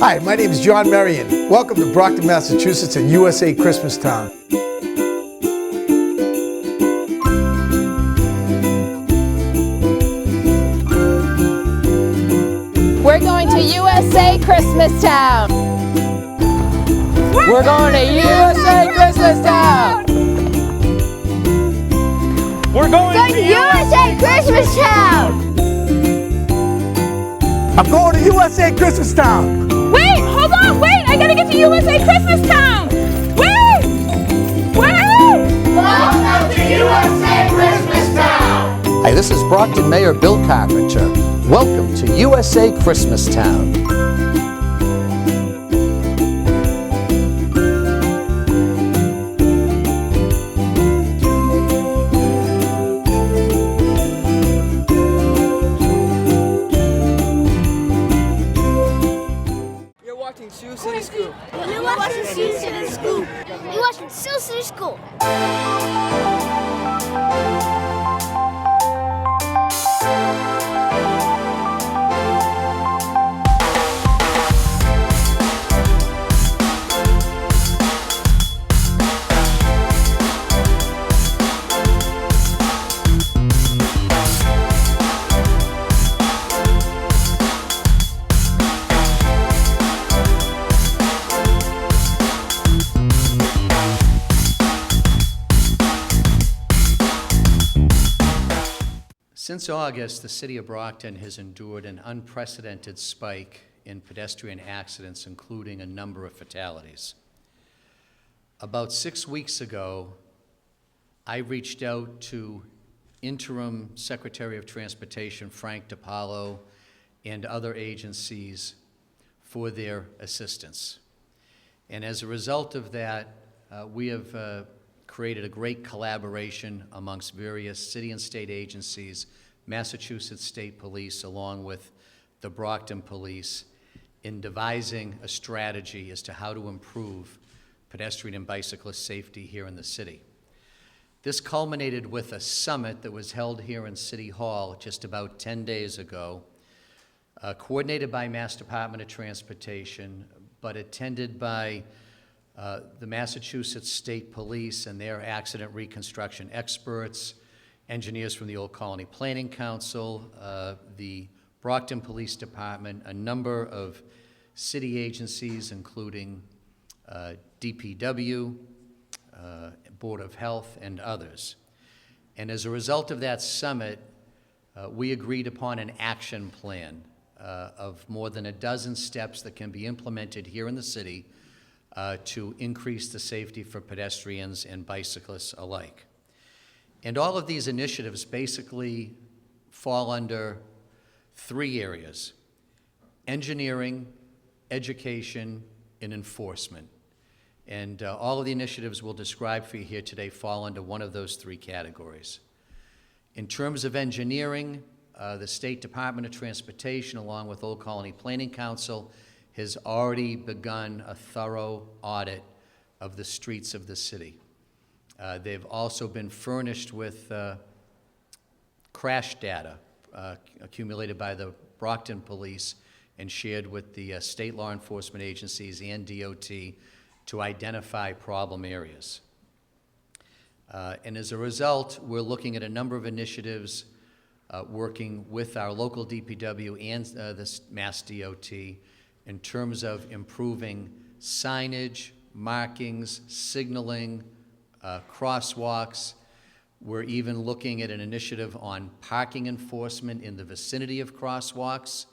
Hi, my name is John Marion. Welcome to Brockton, Massachusetts and USA Christmas Town. We're going to USA Christmas Town. We're going to USA Christmas Town. We're going to USA Christmas Town. I'm going to USA Christmas Town. Wait, hold on, wait, I gotta get to USA Christmas Town. Wait, wait. Welcome to USA Christmas Town. Hi, this is Brockton Mayor Bill Carpenter. Welcome to USA Christmas Town. You're watching Sioux City School. You're watching Sioux City School. You're watching Sioux City School. Since August, the city of Brockton has endured an unprecedented spike in pedestrian accidents, including a number of fatalities. About 6 weeks ago, I reached out to Interim Secretary of Transportation Frank DiPaolo and other agencies for their assistance. And as a result of that, we have created a great collaboration amongst various city and state agencies, Massachusetts State Police, along with the Brockton Police, in devising a strategy as to how to improve pedestrian and bicyclist safety here in the city. This culminated with a summit that was held here in City Hall just about 10 days ago, coordinated by Mass Department of Transportation, but attended by the Massachusetts State Police and their accident reconstruction experts, engineers from the Old Colony Planning Council, the Brockton Police Department, a number of city agencies, including DPW, Board of Health, and others. And as a result of that summit, we agreed upon an action plan of more than a dozen steps that can be implemented here in the city to increase the safety for pedestrians and bicyclists alike. And all of these initiatives basically fall under three areas: engineering, education, and enforcement. And all of the initiatives we'll describe for you here today fall under one of those three categories. In terms of engineering, the State Department of Transportation, along with Old Colony Planning Council, has already begun a thorough audit of the streets of the city. They've also been furnished with crash data accumulated by the Brockton Police and shared with the state law enforcement agencies and DOT to identify problem areas. And as a result, we're looking at a number of initiatives working with our local DPW and the Mass DOT in terms of improving signage, markings, signaling, crosswalks. We're even looking at an initiative on parking enforcement in the vicinity of crosswalks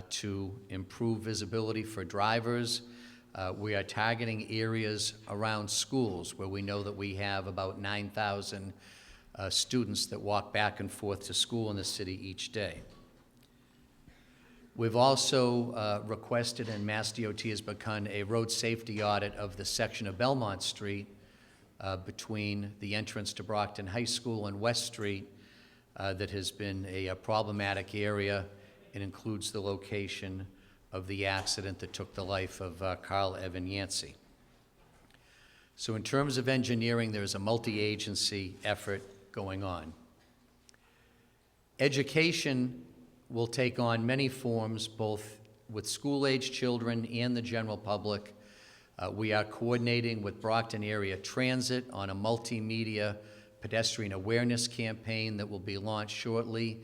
to improve visibility for drivers. We are targeting areas around schools where we know that we have about 9,000 students that walk back and forth to school in the city each day. We've also requested, and Mass DOT has begun, a road safety audit of the section of Belmont Street between the entrance to Brockton High School and West Street that has been a problematic area and includes the location of the accident that took the life of Carl Evan Yancey. So in terms of engineering, there's a multi-agency effort going on. Education will take on many forms, both with school-age children and the general public. We are coordinating with Brockton Area Transit on a multimedia pedestrian awareness campaign that will be launched shortly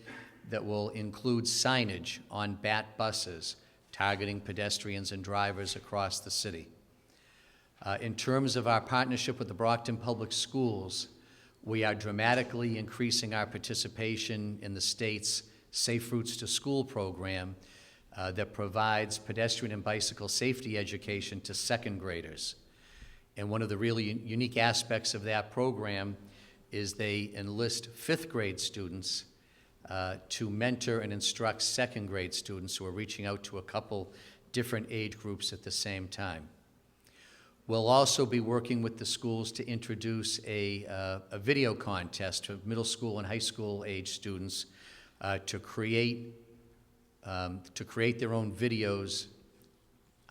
that will include signage on BAT buses targeting pedestrians and drivers across the city. In terms of our partnership with the Brockton Public Schools, we are dramatically increasing our participation in the state's Safe Routes to School program that provides pedestrian and bicycle safety education to second graders. And one of the really unique aspects of that program is they enlist fifth grade students to mentor and instruct second grade students who are reaching out to a couple different age groups at the same time. We'll also be working with the schools to introduce a video contest to middle school and high school age students to create their own videos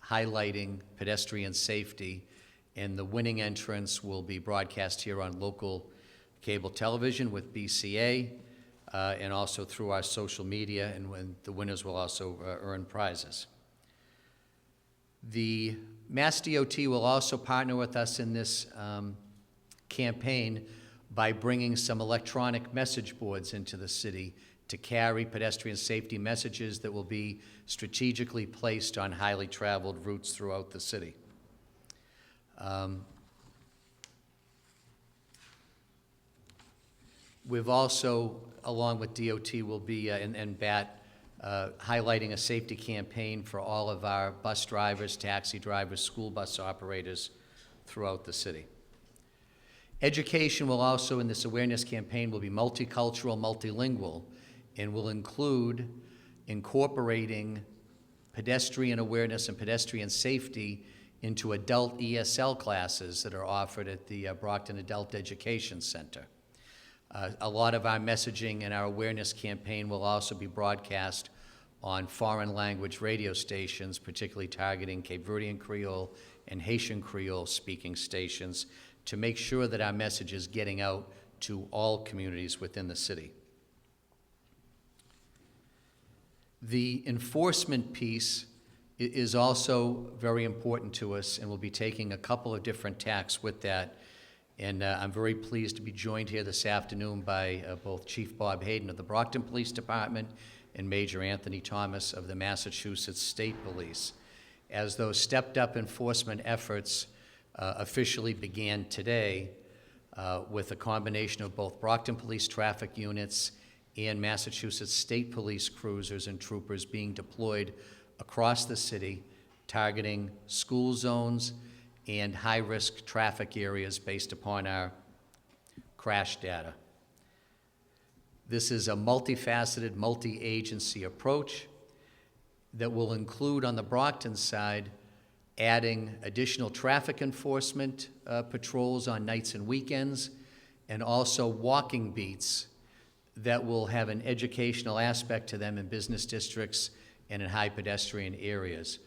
highlighting pedestrian safety, and the winning entrants will be broadcast here on local cable television with BCA and also through our social media, and when the winners will also earn prizes. The Mass DOT will also partner with us in this campaign by bringing some electronic message boards into the city to carry pedestrian safety messages that will be strategically placed on highly traveled routes throughout the city. We've also, along with DOT, will be, and BAT, highlighting a safety campaign for all of our bus drivers, taxi drivers, school bus operators throughout the city. Education will also, in this awareness campaign, will be multicultural, multilingual, and will include incorporating pedestrian awareness and pedestrian safety into adult ESL classes that are offered at the Brockton Adult Education Center. A lot of our messaging and our awareness campaign will also be broadcast on foreign language radio stations, particularly targeting Cape Verdean Creole and Haitian Creole speaking stations, to make sure that our message is getting out to all communities within the city. The enforcement piece is also very important to us, and we'll be taking a couple of different tacks with that. And I'm very pleased to be joined here this afternoon by both Chief Bob Hayden of the Brockton Police Department and Major Anthony Thomas of the Massachusetts State Police, as those stepped-up enforcement efforts officially began today with a combination of both Brockton Police traffic units and Massachusetts State Police cruisers and troopers being deployed across the city, targeting school zones and high-risk traffic areas based upon our crash data. This is a multifaceted, multi-agency approach that will include, on the Brockton side, adding additional traffic enforcement patrols on nights and weekends, and also walking beats that will have an educational aspect to them in business districts and in high pedestrian areas,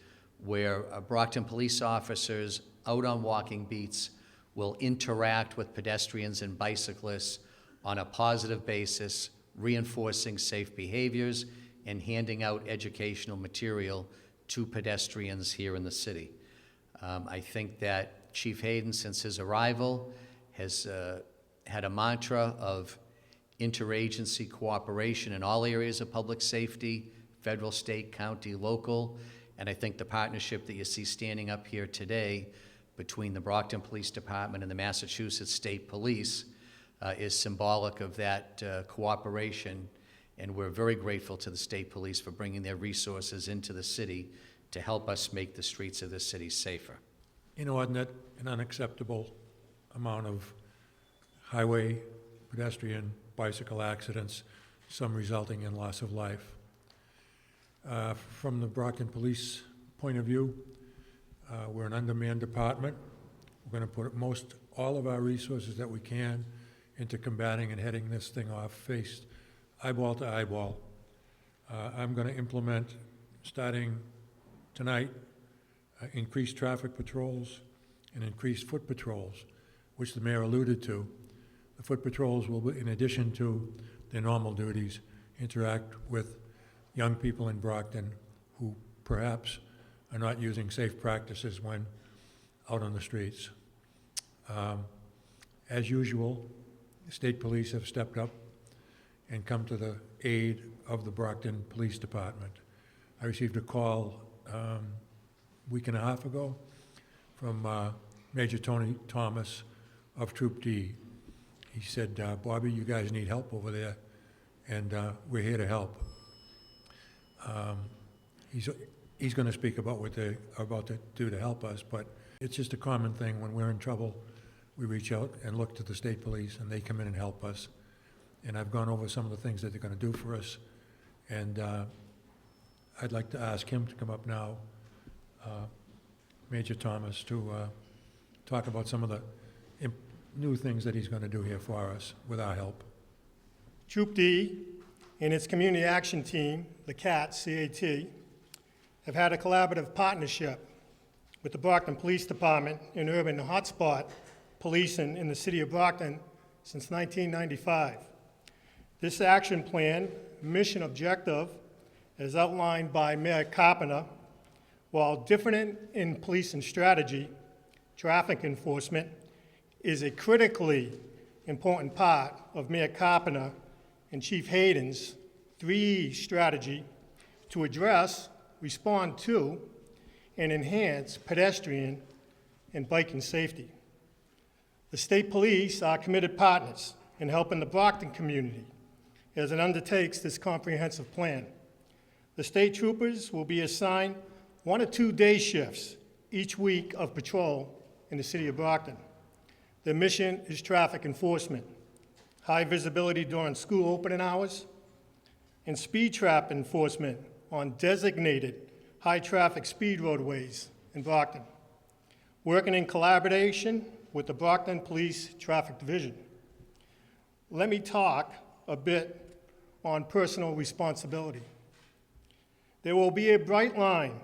where Brockton police officers out on walking beats will interact with pedestrians and bicyclists on a positive basis, reinforcing safe behaviors and handing out educational material to pedestrians here in the city. I think that Chief Hayden, since his arrival, has had a mantra of interagency cooperation in all areas of public safety, federal, state, county, local, and I think the partnership that you see standing up here today between the Brockton Police Department and the Massachusetts State Police is symbolic of that cooperation, and we're very grateful to the State Police for bringing their resources into the city to help us make the streets of this city safer. Inordinate and unacceptable amount of highway, pedestrian, bicycle accidents, some resulting in loss of life. From the Brockton Police point of view, we're an undermanned department. We're going to put all of our resources that we can into combating and heading this thing off, faced eyeball to eyeball. I'm going to implement, starting tonight, increased traffic patrols and increased foot patrols, which the mayor alluded to. The foot patrols will, in addition to their normal duties, interact with young people in Brockton who perhaps are not using safe practices when out on the streets. As usual, state police have stepped up and come to the aid of the Brockton Police Department. I received a call a week and a half ago from Major Tony Thomas of Troop D. He said, Bobby, you guys need help over there, and we're here to help. He's going to speak about what they're about to do to help us, but it's just a common thing. When we're in trouble, we reach out and look to the state police, and they come in and help us. And I've gone over some of the things that they're going to do for us, and I'd like to ask him to come up now, Major Thomas, to talk about some of the new things that he's going to do here for us with our help. Troop D and its community action team, the CAT, C-A-T, have had a collaborative partnership with the Brockton Police Department in urban hotspot policing in the city of Brockton since 1995. This action plan, mission objective, as outlined by Mayor Carpenter, while different in policing strategy, traffic enforcement is a critically important part of Mayor Carpenter and Chief Hayden's 3E strategy to address, respond to, and enhance pedestrian and biking safety. The state police are committed partners in helping the Brockton community as it undertakes this comprehensive plan. The state troopers will be assigned 1 or 2 day shifts each week of patrol in the city of Brockton. Their mission is traffic enforcement, high visibility during school opening hours, and speed trap enforcement on designated high-traffic speed roadways in Brockton, working in collaboration with the Brockton Police Traffic Division. Let me talk a bit on personal responsibility. There will be a bright line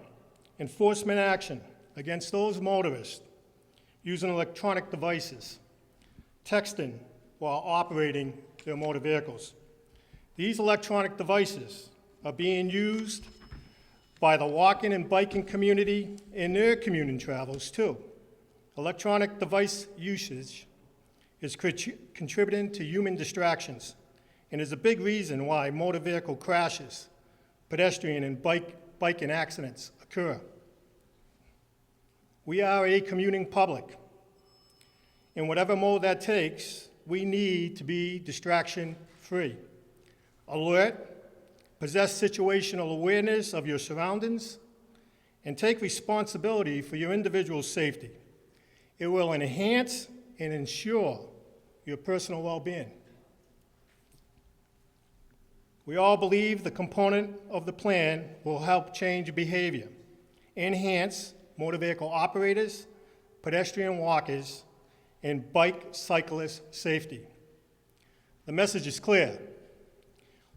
enforcement action against those motorists using electronic devices, texting while operating their motor vehicles. These electronic devices are being used by the walking and biking community in their commuting travels too. Electronic device usage is contributing to human distractions and is a big reason why motor vehicle crashes, pedestrian and biking accidents occur. We are a commuting public. In whatever mode that takes, we need to be distraction-free. Alert, possess situational awareness of your surroundings, and take responsibility for your individual safety. It will enhance and ensure your personal well-being. We all believe the component of the plan will help change behavior, enhance motor vehicle operators, pedestrian walkers, and bike cyclist safety. The message is clear.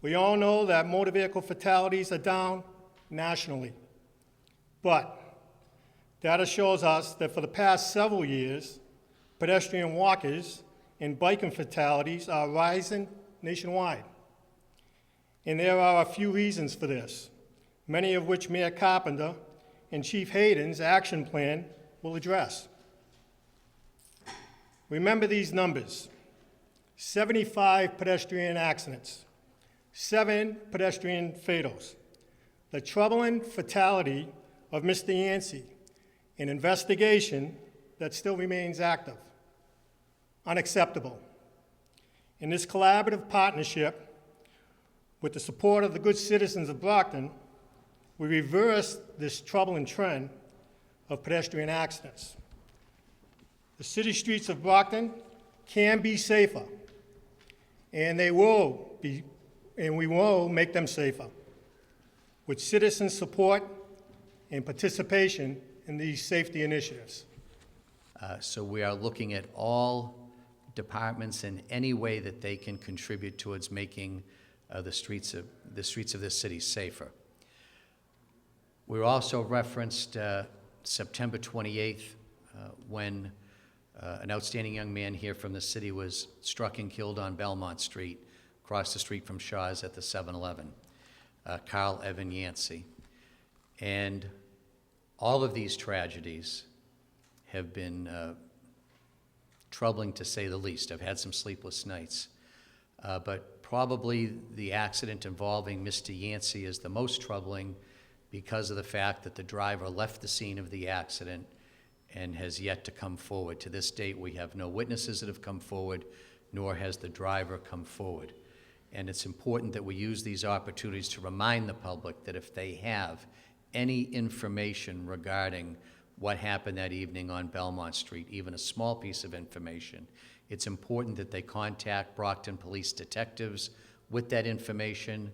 We all know that motor vehicle fatalities are down nationally, but data shows us that for the past several years, pedestrian walkers and biking fatalities are rising nationwide. And there are a few reasons for this, many of which Mayor Carpenter and Chief Hayden's action plan will address. Remember these numbers: 75 pedestrian accidents, 7 pedestrian fatals, the troubling fatality of Mr. Yancey, an investigation that still remains active. Unacceptable. In this collaborative partnership, with the support of the good citizens of Brockton, we reverse this troubling trend of pedestrian accidents. The city streets of Brockton can be safer, and we will make them safer with citizen support and participation in these safety initiatives. So we are looking at all departments in any way that they can contribute towards making the streets of this city safer. We also referenced September 28th when an outstanding young man here from the city was struck and killed on Belmont Street, across the street from Shaw's at the 7-Eleven, Carl Evan Yancey. And all of these tragedies have been troubling, to say the least. I've had some sleepless nights. But probably the accident involving Mr. Yancey is the most troubling because of the fact that the driver left the scene of the accident and has yet to come forward. To this date, we have no witnesses that have come forward, nor has the driver come forward. And it's important that we use these opportunities to remind the public that if they have any information regarding what happened that evening on Belmont Street, even a small piece of information, it's important that they contact Brockton Police detectives with that information.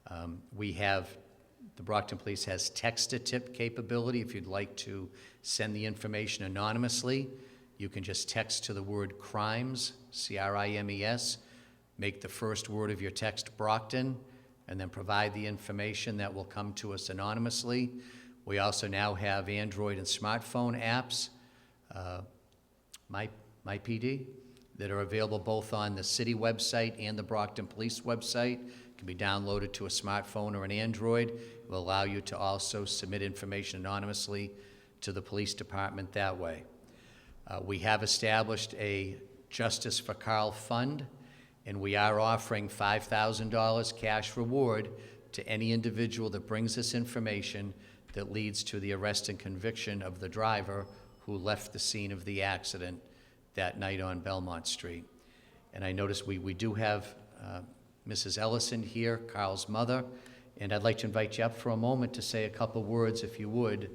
The Brockton Police has text-to-tip capability. If you'd like to send the information anonymously, you can just text to the word crimes, C-R-I-M-E-S, make the first word of your text Brockton, and then provide the information that will come to us anonymously. We also now have Android and smartphone apps, My PD, that are available both on the city website and the Brockton Police website. It can be downloaded to a smartphone or an Android. It will allow you to also submit information anonymously to the police department that way. We have established a Justice for Carl fund, and we are offering $5,000 cash reward to any individual that brings this information that leads to the arrest and conviction of the driver who left the scene of the accident that night on Belmont Street. And I notice we do have Mrs. Ellison here, Carl's mother, and I'd like to invite you up for a moment to say a couple words, if you would,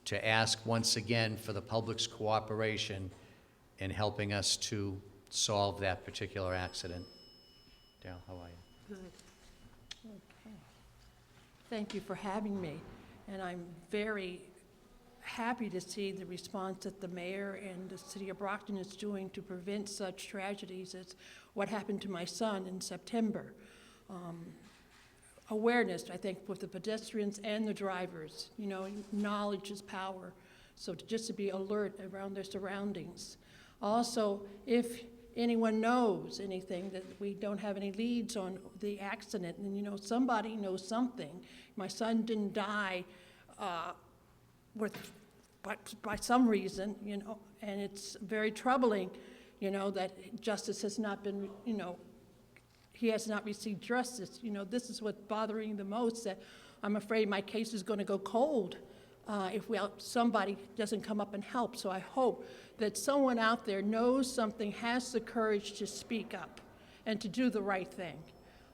to ask once again for the public's cooperation in helping us to solve that particular accident. Dale, how are you? Good. Okay. Thank you for having me. And I'm very happy to see the response that the mayor and the city of Brockton is doing to prevent such tragedies as what happened to my son in September. Awareness, I think, with the pedestrians and the drivers. You know, knowledge is power. So just to be alert around their surroundings. Also, if anyone knows anything, that we don't have any leads on the accident, and you know, somebody knows something. My son didn't die by some reason, you know, and it's very troubling, you know, that justice has not been, you know, he has not received justice. You know, this is what's bothering the most, that I'm afraid my case is going to go cold if somebody doesn't come up and help. So I hope that someone out there knows something, has the courage to speak up and to do the right thing.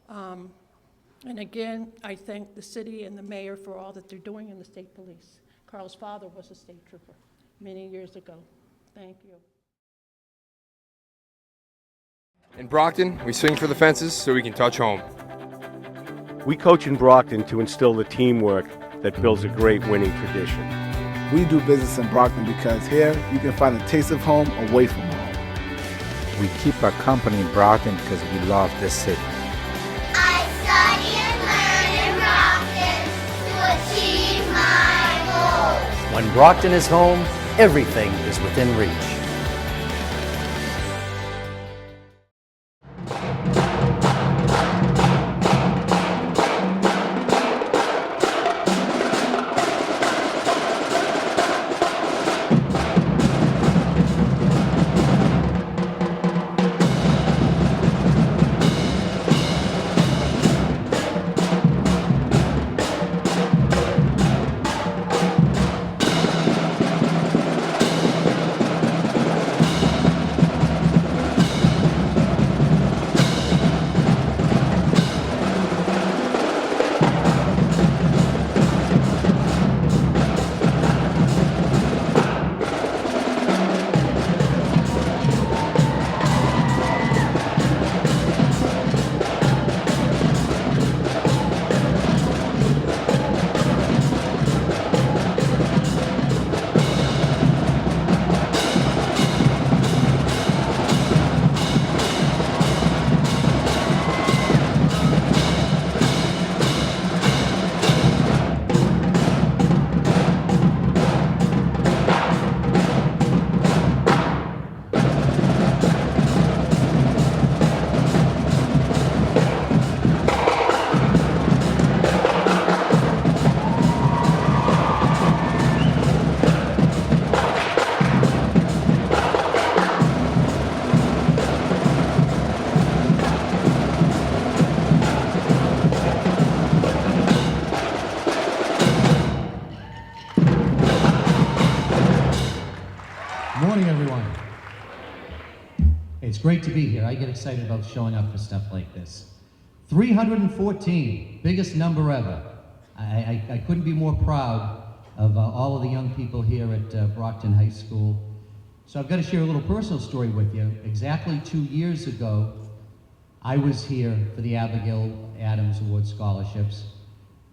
And again, I thank the city and the mayor for all that they're doing, and the state police. Carl's father was a state trooper many years ago. Thank you. In Brockton, we swing for the fences so we can touch home. We coach in Brockton to instill the teamwork that builds a great winning tradition. We do business in Brockton because here you can find a taste of home away from home. We keep our company in Brockton because we love this city. I study and learn in Brockton to achieve my goals. When Brockton is home, everything is within reach. Morning, everyone. It's great to be here. I get excited about showing up for stuff like this. 314, biggest number ever. I couldn't be more proud of all of the young people here at Brockton High School. So I've got to share a little personal story with you. Exactly 2 years ago, I was here for the Abigail Adams Award scholarships,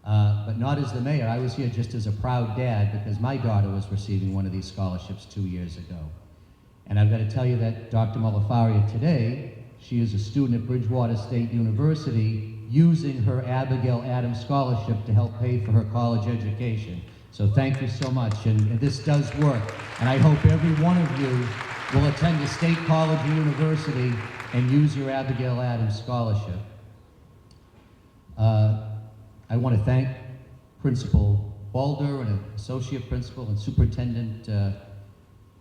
but not as the mayor. I was here just as a proud dad because my daughter was receiving one of these scholarships 2 years ago. And I've got to tell you that Dr. Malafaria today, she is a student at Bridgewater State University using her Abigail Adams scholarship to help pay for her college education. So thank you so much, and this does work. And I hope every one of you will attend a state college or university and use your Abigail Adams scholarship. I want to thank Principal Balder and Associate Principal and Superintendent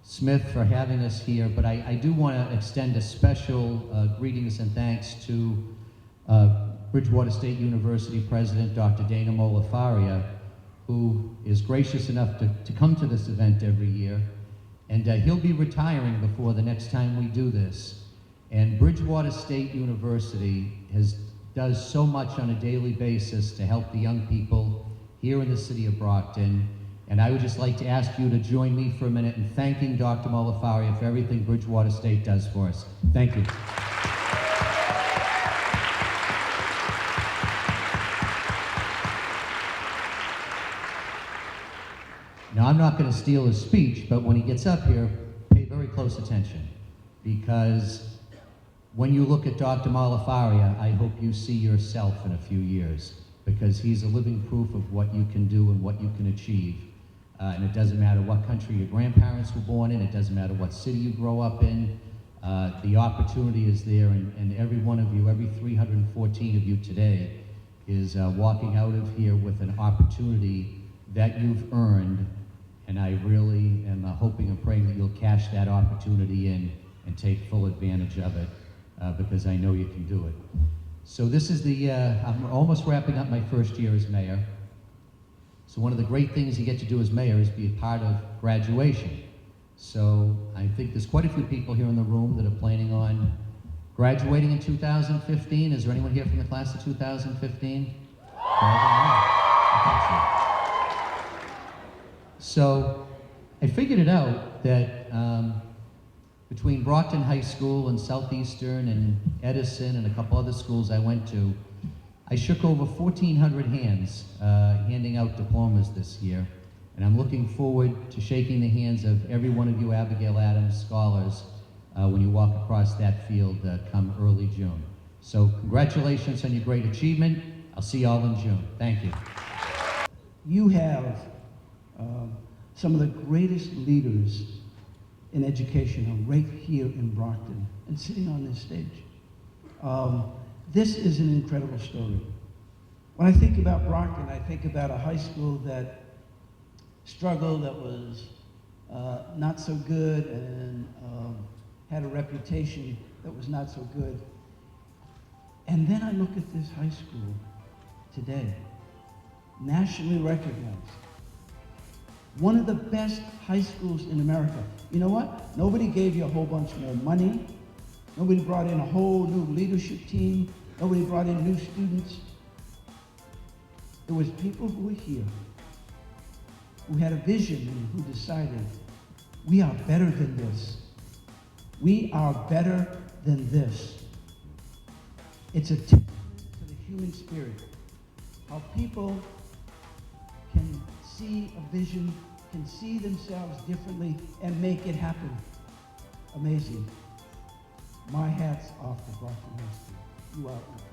Smith for having us here, but I do want to extend a special greetings and thanks to Bridgewater State University President Dr. Dana Malafaria, who is gracious enough to come to this event every year, and he'll be retiring before the next time we do this. And Bridgewater State University does so much on a daily basis to help the young people here in the city of Brockton. And I would just like to ask you to join me for a minute in thanking Dr. Malafaria for everything Bridgewater State does for us. Thank you. Now, I'm not going to steal his speech, but when he gets up here, pay very close attention, because when you look at Dr. Malafaria, I hope you see yourself in a few years, because he's a living proof of what you can do and what you can achieve. And it doesn't matter what country your grandparents were born in, it doesn't matter what city you grow up in, the opportunity is there, and every one of you, every 314 of you today, is walking out of here with an opportunity that you've earned, and I really am hoping and praying that you'll cash that opportunity in and take full advantage of it, because I know you can do it. So this is I'm almost wrapping up my first year as mayor. So one of the great things you get to do as mayor is be a part of graduation. So I think there's quite a few people here in the room that are planning on graduating in 2015. Is there anyone here from the class of 2015? So I figured it out that between Brockton High School and Southeastern and Edison and a couple other schools I went to, I shook over 1,400 hands handing out diplomas this year, and I'm looking forward to shaking the hands of every one of you Abigail Adams scholars when you walk across that field come early June. So congratulations on your great achievement. I'll see you all in June. Thank you. You have some of the greatest leaders in education are right here in Brockton and sitting on this stage. This is an incredible story. When I think about Brockton, I think about a high school that struggled, that was not so good, and had a reputation that was not so good. And then I look at this high school today, nationally recognized. One of the best high schools in America. You know what? Nobody gave you a whole bunch more money. Nobody brought in a whole new leadership team. Nobody brought in new students. There was people who were here, who had a vision and who decided, we are better than this. We are better than this. It's a testament to the human spirit, how people can see a vision, can see themselves differently, and make it happen. Amazing. My hat's off to Brockton High School. You are incredible.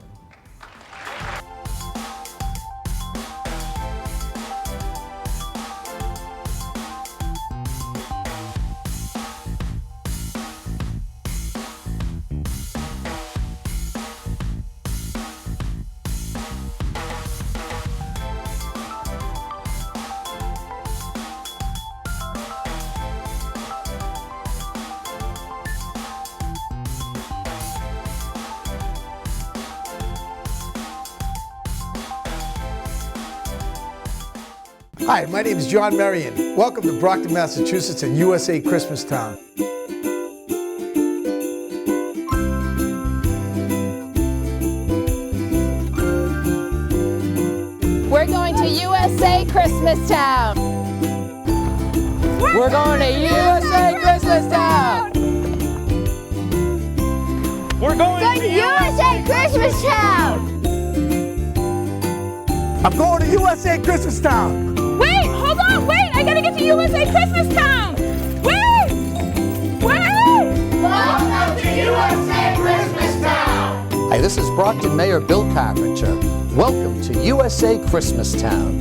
Hi, my name is John Marion. Welcome to Brockton, Massachusetts and USA Christmas Town. We're going to USA Christmas Town. We're going to USA Christmas Town. We're going to USA Christmas Town. I'm going to USA Christmas Town. Wait, hold on, wait, I gotta get to USA Christmas Town. Wait! Welcome to USA Christmas Town. Hi, this is Brockton Mayor Bill Carpenter. Welcome to USA Christmas Town.